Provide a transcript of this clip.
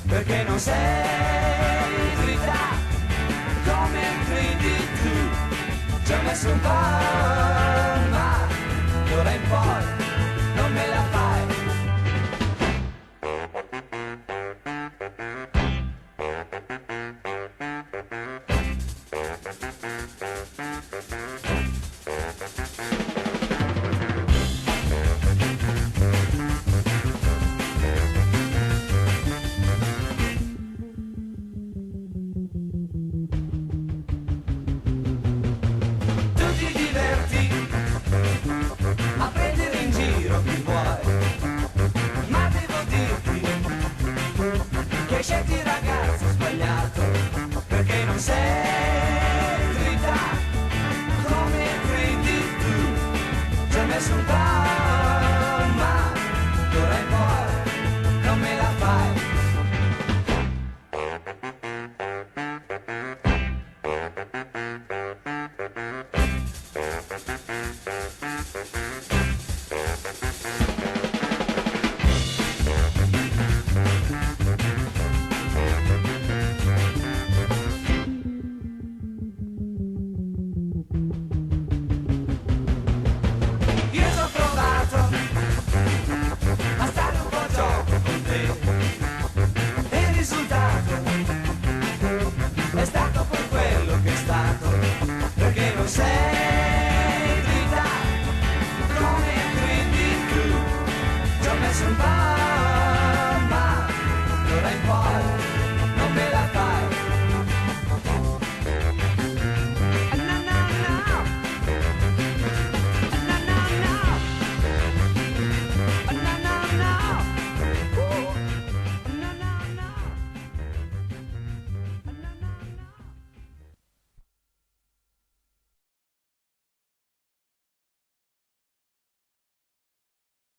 Perché non sei verità come credi tu. Ci ho messo un po', ma d'ora in poi non me la fai. Scendi il ragazzo sbagliato, perché non sei verità come credi tu. Ci ho messo un po', ma d'ora in poi non me la fai.